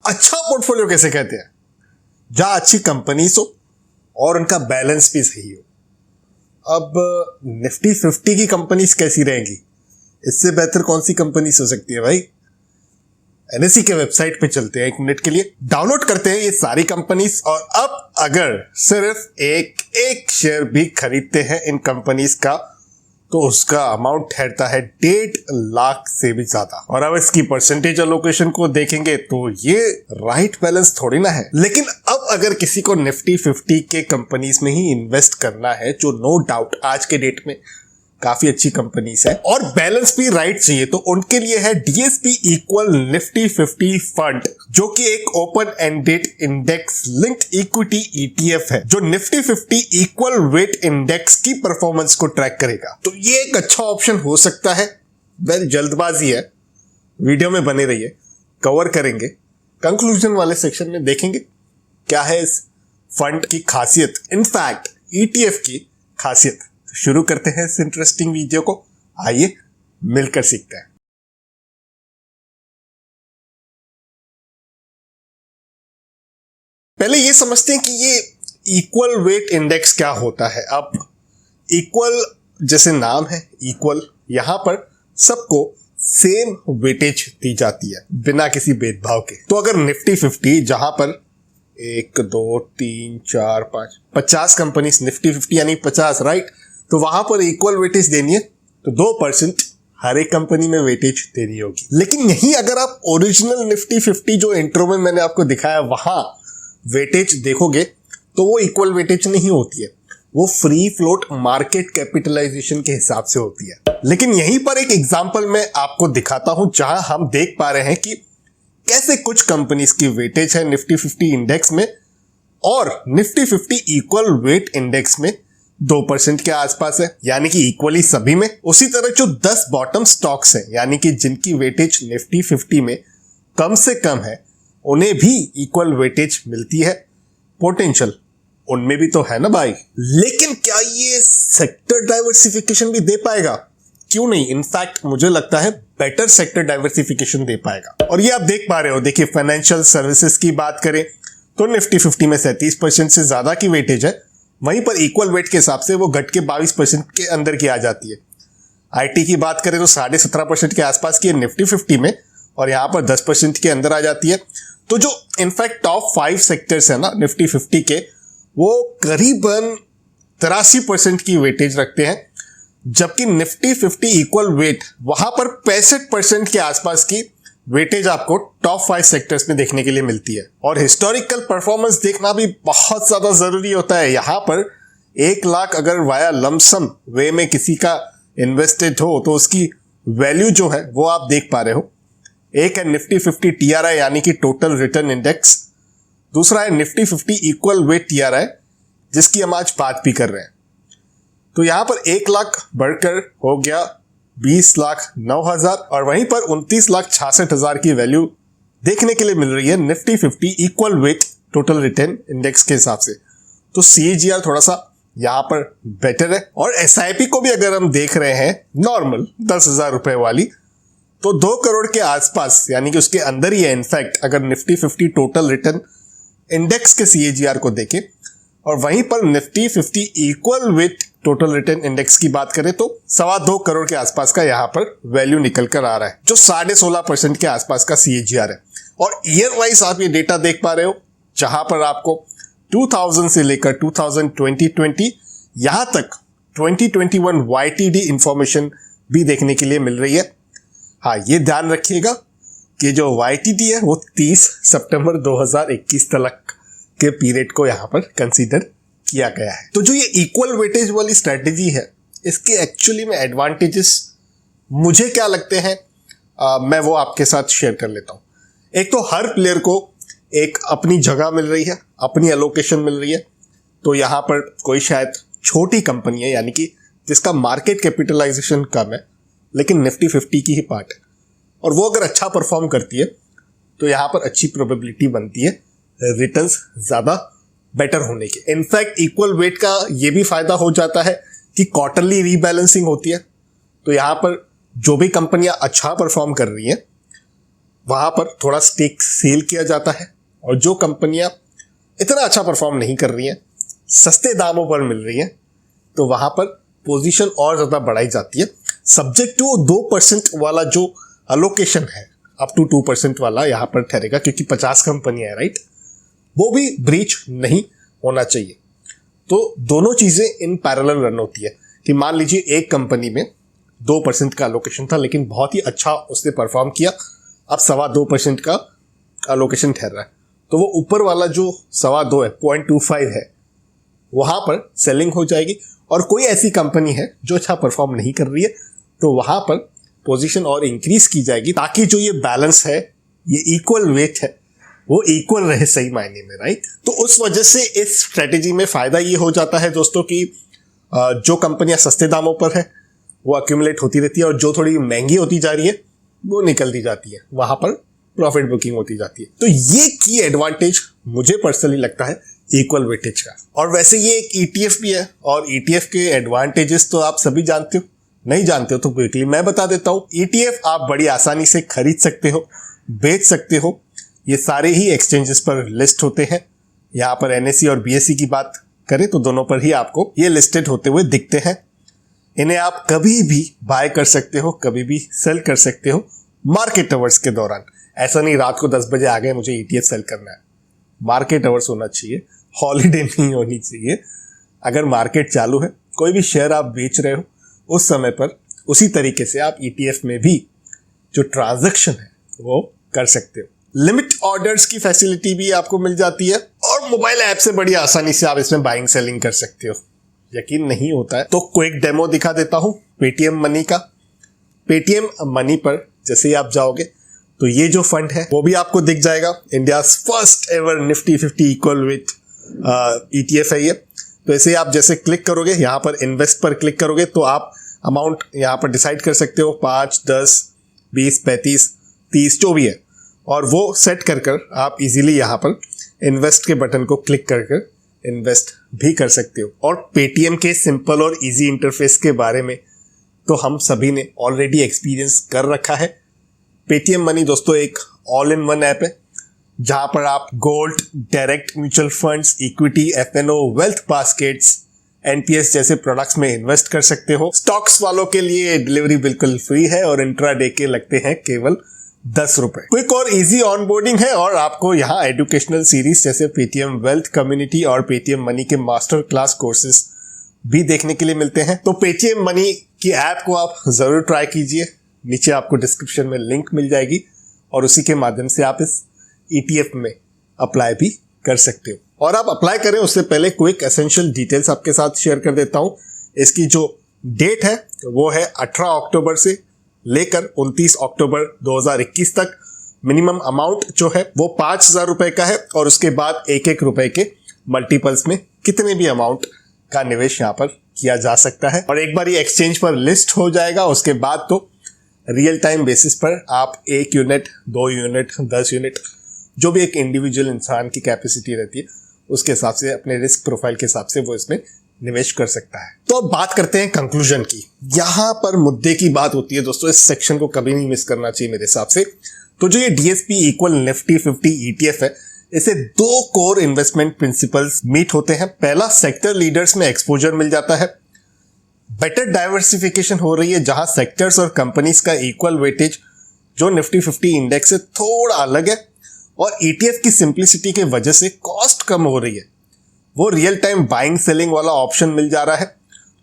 अच्छा पोर्टफोलियो कैसे कहते हैं? जहां अच्छी कंपनीज हो और उनका बैलेंस भी सही हो। अब निफ्टी 50 की कंपनीज कैसी रहेंगी? इससे बेहतर कौन सी कंपनीज हो सकती है भाई? एनएसई के वेबसाइट पे चलते हैं, 1 मिनट के लिए डाउनलोड करते हैं ये सारी कंपनीज, और अब अगर सिर्फ एक शेयर भी खरीदते हैं इन कंपनीज का तो उसका अमाउंट ठहरता है 1.5 लाख से भी ज्यादा। और अब इसकी परसेंटेज एलोकेशन को देखेंगे तो ये राइट बैलेंस थोड़ी ना है। लेकिन अब अगर किसी को निफ्टी 50 के कंपनीज में ही इन्वेस्ट करना है, जो नो डाउट आज के डेट में काफी अच्छी कंपनीज है और बैलेंस भी राइट चाहिए, तो उनके लिए है डीएसपी इक्वल निफ्टी 50 फंड, जो कि एक open ended index linked equity ETF है जो निफ्टी 50 इक्वल वेट इंडेक्स की परफॉर्मेंस को ट्रैक करेगा। तो ये एक अच्छा ऑप्शन हो सकता है। जल्दबाजी है, वीडियो में बने रहिए, कवर करेंगे। कंक्लूजन वाले सेक्शन में देखेंगे क्या है इस फंड की खासियत, इनफैक्ट ईटीएफ की खासियत। शुरू करते हैं इस इंटरेस्टिंग वीडियो को, आइए मिलकर सीखते हैं। पहले ये समझते हैं कि ये इक्वल वेट इंडेक्स क्या होता है। अब इक्वल जैसे नाम है इक्वल, यहां पर सबको सेम वेटेज दी जाती है बिना किसी भेदभाव के। तो अगर निफ्टी 50 जहां पर 1 2 3 4 5 50 कंपनीज निफ्टी 50 यानी 50 राइट, तो वहां पर इक्वल वेटेज देनी है तो 2% हर एक कंपनी में वेटेज देनी होगी। लेकिन यही अगर आप ओरिजिनल निफ्टी 50 जो इंट्रो में मैंने आपको दिखाया वहां वेटेज देखोगे तो वो इक्वल वेटेज नहीं होती है, वो फ्री फ्लोट मार्केट कैपिटलाइजेशन के हिसाब से होती है। लेकिन यहीं पर एक एग्जांपल मैं आपको दिखाता हूं जहां हम देख पा रहे हैं कि कैसे कुछ कंपनीज की वेटेज है निफ्टी 50 इंडेक्स में और निफ्टी 50 इक्वल वेट इंडेक्स में 2% के आसपास है, यानी कि इक्वली सभी में। उसी तरह जो 10 बॉटम स्टॉक्स हैं, यानी कि जिनकी वेटेज निफ्टी 50 में कम से कम है, उन्हें भी इक्वल वेटेज मिलती है। पोटेंशियल उनमें भी तो है ना भाई। लेकिन क्या ये सेक्टर डाइवर्सिफिकेशन भी दे पाएगा? क्यों नहीं, इनफैक्ट मुझे लगता है बेटर सेक्टर डाइवर्सिफिकेशन दे पाएगा। और ये आप देख पा रहे हो, देखिए फाइनेंशियल सर्विसेज की बात करें तो निफ्टी 50 में 37% से ज्यादा की वेटेज है, वहीं पर इक्वल वेट के हिसाब से वो घट के 22% के अंदर की आ जाती है। आईटी की बात करें तो 17.5% के आसपास की है निफ्टी 50 में और यहां पर 10% के अंदर आ जाती है। तो जो इनफैक्ट टॉप 5 सेक्टर्स है ना निफ्टी 50 के, वो करीबन 83% की वेटेज रखते हैं, जबकि निफ्टी 50 इक्वल वेट वहां पर 65% के आसपास की वेटेज आपको टॉप 5 सेक्टर्स में देखने के लिए मिलती है। और हिस्टोरिकल परफॉर्मेंस देखना भी बहुत ज्यादा जरूरी होता है। यहां पर 1 लाख अगर वाया लमसम वे में किसी का इन्वेस्टेड हो तो उसकी वैल्यू जो है वो आप देख पा रहे हो। एक है निफ्टी 50 टीआरआई यानी कि टोटल रिटर्न इंडेक्स, दूसरा है निफ्टी 50 इक्वल वेट टीआरआई जिसकी हम आज बात भी कर रहे हैं। तो यहां पर 1 लाख बढ़कर हो गया 20,09,000 और वहीं पर 29,66,000 की वैल्यू देखने के लिए मिल रही है Nifty 50 equal weight total return index के हिसाब से। तो सीएजीआर थोड़ा सा यहां पर बेटर है। और एसआईपी को भी अगर हम देख रहे हैं नॉर्मल 10,000 रुपए वाली, तो 2 करोड़ के आसपास यानी कि उसके अंदर ही है। इनफैक्ट अगर निफ्टी 50 टोटल रिटर्न इंडेक्स के सीएजीआर को देखें और वहीं पर Nifty 50 equal weight total return index की बात करें तो 2.25 करोड़ के आसपास का यहां पर वैल्यू निकल कर आ रहा है, जो 16.5% के आसपास का सीएजीआर है। और ईयर वाइज आप ये डेटा देख पा रहे हो, जहां पर आपको 2000 से लेकर 2020 यहां तक 2021 YTD इंफॉर्मेशन भी देखने के लिए मिल रही है। हाँ, ये ध्यान रखिएगा कि जो YTD है वो 30 सितंबर 2021 तक के पीरियड को यहां पर कंसीडर किया गया है। तो जो ये इक्वल वेटेज वाली स्ट्रेटेजी है, इसके एक्चुअली में एडवांटेजेस मुझे क्या लगते हैं, मैं वो आपके साथ शेयर कर लेता हूं। एक तो हर प्लेयर को एक अपनी जगह मिल रही है, अपनी एलोकेशन मिल रही है। तो यहां पर कोई शायद छोटी कंपनी है यानी कि जिसका मार्केट कैपिटलाइजेशन कम है लेकिन निफ्टी 50 की ही पार्ट है, और वो अगर अच्छा परफॉर्म करती है तो यहां पर अच्छी प्रोबेबिलिटी बनती है रिटर्न्स ज्यादा बेटर होने के। इनफैक्ट इक्वल वेट का ये भी फायदा हो जाता है कि क्वार्टरली रीबैलेंसिंग होती है। तो यहां पर जो भी कंपनियां अच्छा परफॉर्म कर रही हैं वहां पर थोड़ा स्टेक सेल किया जाता है, और जो कंपनियां इतना अच्छा परफॉर्म नहीं कर रही हैं, सस्ते दामों पर मिल रही हैं, तो वहां पर पोजीशन और ज्यादा बढ़ाई जाती है, सब्जेक्ट टू 2% वाला जो अलोकेशन है, अप टू 2% वाला यहां पर ठहरेगा, क्योंकि 50 कंपनियां है, राइट, वो भी ब्रीच नहीं होना चाहिए। तो दोनों चीजें इन पैरेलल रन होती है कि मान लीजिए एक कंपनी में 2% का अलोकेशन था, लेकिन बहुत ही अच्छा उसने परफॉर्म किया, अब 2.25% का अलोकेशन ठहर रहा है, तो वो ऊपर वाला जो 2.25 है, 0.25 है, वहां पर सेलिंग हो जाएगी। और कोई ऐसी कंपनी है जो अच्छा परफॉर्म नहीं कर रही है, तो वहां पर पोजीशन और इंक्रीज की जाएगी, ताकि जो ये बैलेंस है, ये इक्वल वेट है, वो इक्वल रहे सही मायने में, राइट। तो उस वजह से इस स्ट्रेटेजी में फायदा ये हो जाता है दोस्तों कि जो कंपनियां सस्ते दामों पर है वो अक्यूमुलेट होती रहती है, और जो थोड़ी महंगी होती जा रही है वो निकलती जाती है, वहां पर प्रॉफिट बुकिंग होती जाती है। तो ये की एडवांटेज मुझे पर्सनली लगता है इक्वल वेटेज का। और वैसे ये एक ETF भी है, और ETF के एडवांटेजेस तो आप सभी जानते हो, नहीं जानते हो तो क्विकली मैं बता देता हूं। ETF आप बड़ी आसानी से खरीद सकते हो, बेच सकते हो, ये सारे ही एक्सचेंजेस पर लिस्ट होते हैं। यहाँ पर NSE और BSE की बात करें तो दोनों पर ही आपको ये लिस्टेड होते हुए दिखते हैं। इन्हें आप कभी भी बाय कर सकते हो, कभी भी सेल कर सकते हो मार्केट आवर्स के दौरान। ऐसा नहीं रात को 10 बजे आ गए मुझे ETF सेल करना है, मार्केट आवर्स होना चाहिए, हॉलीडे नहीं होनी चाहिए। अगर मार्केट चालू है, कोई भी शेयर आप बेच रहे हो, उस समय पर उसी तरीके से आप ETF में भी जो ट्रांजैक्शन है वो कर सकते हो। लिमिट ऑर्डर्स की फैसिलिटी भी आपको मिल जाती है, और मोबाइल ऐप से बड़ी आसानी से आप इसमें बाइंग सेलिंग कर सकते हो। यकीन नहीं होता है तो क्विक डेमो दिखा देता हूं पेटीएम मनी का। पेटीएम मनी पर जैसे ही आप जाओगे तो ये जो फंड है वो भी आपको दिख जाएगा। India first ever Nifty 50 equal weight ETF है ये। तो ऐसे आप जैसे क्लिक करोगे, यहाँ पर इन्वेस्ट पर क्लिक करोगे, तो आप अमाउंट यहाँ पर डिसाइड कर सकते हो, 5, 10, 20, 35, 30 जो भी है, और वो सेट कर कर आप इजीली यहाँ पर इन्वेस्ट के बटन को क्लिक कर कर इन्वेस्ट भी कर सकते हो। और पेटीएम के सिंपल और इजी इंटरफेस के बारे में तो हम सभी ने ऑलरेडी एक्सपीरियंस कर रखा है। पेटीएम मनी दोस्तों एक ऑल इन वन ऐप है, जहां पर आप gold, direct mutual funds, equity, FNO, wealth baskets, NPS जैसे प्रोडक्ट्स में इन्वेस्ट कर सकते हो। स्टॉक्स वालों के लिए डिलीवरी बिल्कुल फ्री है, और इंट्राडे के लगते हैं केवल 10 रुपए। क्विक और इजी ऑनबोर्डिंग है, और आपको यहाँ एजुकेशनल सीरीज जैसे पेटीएम वेल्थ कम्युनिटी और पेटीएम मनी के मास्टर क्लास कोर्सेज भी देखने के लिए मिलते हैं। तो पेटीएम मनी की ऐप को आप जरूर ट्राई कीजिए, नीचे आपको डिस्क्रिप्शन में लिंक मिल जाएगी, और उसी के माध्यम से आप इस ETF में अप्लाई भी कर सकते हो। और आप अप्लाई करें उससे पहले क्विक एसेंशियल डिटेल्स आपके साथ शेयर कर देता हूं। इसकी जो डेट है वो है 18 अक्टूबर से लेकर 29 अक्टूबर 2021 तक। मिनिमम अमाउंट जो है वो 5,000 रुपए का है, और उसके बाद 1-1 रुपए के मल्टीपल्स में कितने भी अमाउंट का निवेश यहाँ पर किया जा सकता है। और एक बार ये एक्सचेंज पर लिस्ट हो जाएगा, उसके बाद तो रियल टाइम बेसिस पर आप 1 यूनिट, 2 यूनिट, 10 यूनिट, जो भी एक इंडिविजुअल इंसान की कैपेसिटी रहती है उसके हिसाब से, अपने रिस्क प्रोफाइल के हिसाब से वो इसमें निवेश कर सकता है। तो अब बात करते हैं कंक्लूजन की। यहां पर मुद्दे की बात होती है दोस्तों, इस सेक्शन को कभी नहीं मिस करना चाहिए मेरे हिसाब से। तो जो ये DSP इक्वल निफ्टी 50 ETF है, इसे 2 कोर इन्वेस्टमेंट प्रिंसिपल्स मीट होते हैं। पहला, सेक्टर लीडर्स में एक्सपोजर मिल जाता है, बेटर डाइवर्सिफिकेशन हो रही है, जहां सेक्टर्स और कंपनीज का इक्वल वेटेज जो निफ्टी 50 इंडेक्स से थोड़ा अलग है, और ETF की सिंप्लिसिटी के वजह से कॉस्ट कम हो रही है। वो रियल टाइम बाइंग सेलिंग वाला ऑप्शन मिल जा रहा है,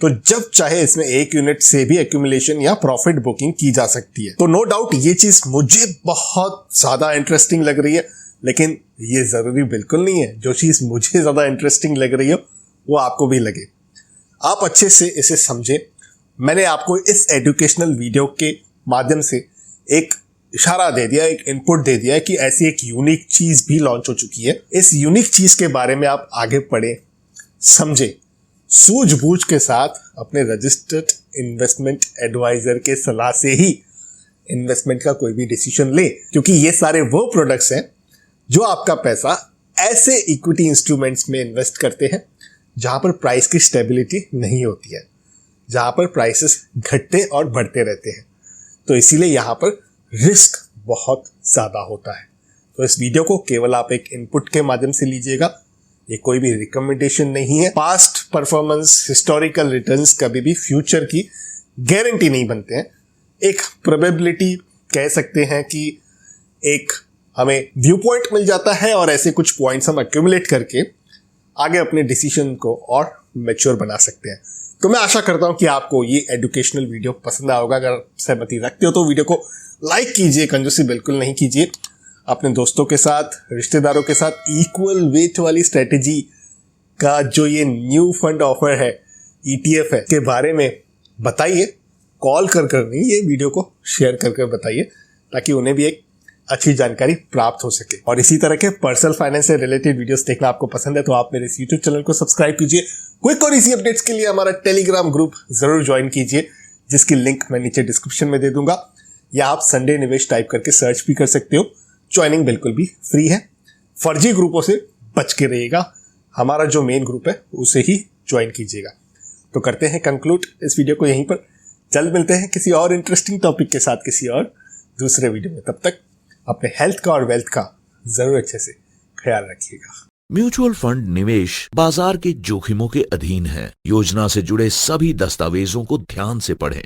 तो जब चाहे इसमें 1 यूनिट से भी एक्यूमुलेशन या प्रॉफिट बुकिंग की जा सकती है। तो नो डाउट ये चीज मुझे बहुत ज्यादा इंटरेस्टिंग लग रही है, लेकिन ये जरूरी बिल्कुल नहीं है जो चीज मुझे ज्यादा इंटरेस्टिंग लग रही हो वो आपको भी लगे। आप अच्छे से इसे समझें। मैंने आपको इस एजुकेशनल वीडियो के माध्यम से एक इशारा दे दिया, एक इनपुट दे दिया है कि ऐसी एक यूनिक चीज भी लॉन्च हो चुकी है। इस यूनिक चीज के बारे में आप आगे पढ़ें, समझें, सूझबूझ के साथ अपने रजिस्टर्ड इन्वेस्टमेंट एडवाइजर के सलाह से ही इन्वेस्टमेंट का कोई भी डिसीजन ले, क्योंकि ये सारे वो प्रोडक्ट्स हैं जो आपका पैसा ऐसे इक्विटी इंस्ट्रूमेंट्स में इन्वेस्ट करते हैं जहां पर प्राइस की स्टेबिलिटी नहीं होती है, जहां पर प्राइसेस घटते और बढ़ते रहते हैं। तो इसीलिए यहां पर रिस्क बहुत ज़्यादा होता है। तो इस वीडियो को केवल आप एक इनपुट के माध्यम से लीजिएगा, ये कोई भी रिकमेंडेशन नहीं है। पास्ट परफॉर्मेंस, हिस्टोरिकल रिटर्न्स कभी भी फ्यूचर की गारंटी नहीं बनते हैं। एक प्रोबेबिलिटी कह सकते हैं कि एक हमें व्यू पॉइंट मिल जाता है और ऐसे कुछ पॉइंट्स हम एक्यूमुलेट करके आगे अपने डिसीजन को और मैच्योर बना सकते हैं। तो मैं आशा करता हूं कि आपको ये एजुकेशनल वीडियो पसंद आया होगा। अगर सहमति रखते हो तो वीडियो को लाइक कीजिए, कंजूसी बिल्कुल नहीं कीजिए। अपने दोस्तों के साथ, रिश्तेदारों के साथ इक्वल वेट वाली स्ट्रेटेजी का जो ये न्यू फंड ऑफर है, ETF है, के बारे में बताइए। कॉल कर नहीं, ये वीडियो को शेयर कर बताइए ताकि उन्हें भी एक अच्छी जानकारी प्राप्त हो सके। और इसी तरह के पर्सनल फाइनेंस से रिलेटेड वीडियोस देखना आपको पसंद है तो आप मेरे इस यूट्यूब चैनल को सब्सक्राइब कीजिए। क्विक और इसी अपडेट्स के लिए हमारा टेलीग्राम ग्रुप जरूर ज्वाइन कीजिए, जिसकी लिंक मैं नीचे डिस्क्रिप्शन में दे दूंगा, या आप संडे निवेश टाइप करके सर्च भी कर सकते हो। ज्वाइनिंग बिल्कुल भी फ्री है। फर्जी ग्रुपों से बच के रहिएगा, हमारा जो मेन ग्रुप है उसे ही ज्वाइन कीजिएगा। तो करते हैं कंक्लूड इस वीडियो को यहीं पर। जल्द मिलते हैं किसी और इंटरेस्टिंग टॉपिक के साथ किसी और दूसरे वीडियो में। तब तक अपने हेल्थ का और वेल्थ का जरूर अच्छे से ख्याल रखिएगा। म्यूचुअल फंड निवेश बाजार के जोखिमों के अधीन है। योजना से जुड़े सभी दस्तावेजों को ध्यान से पढ़ें।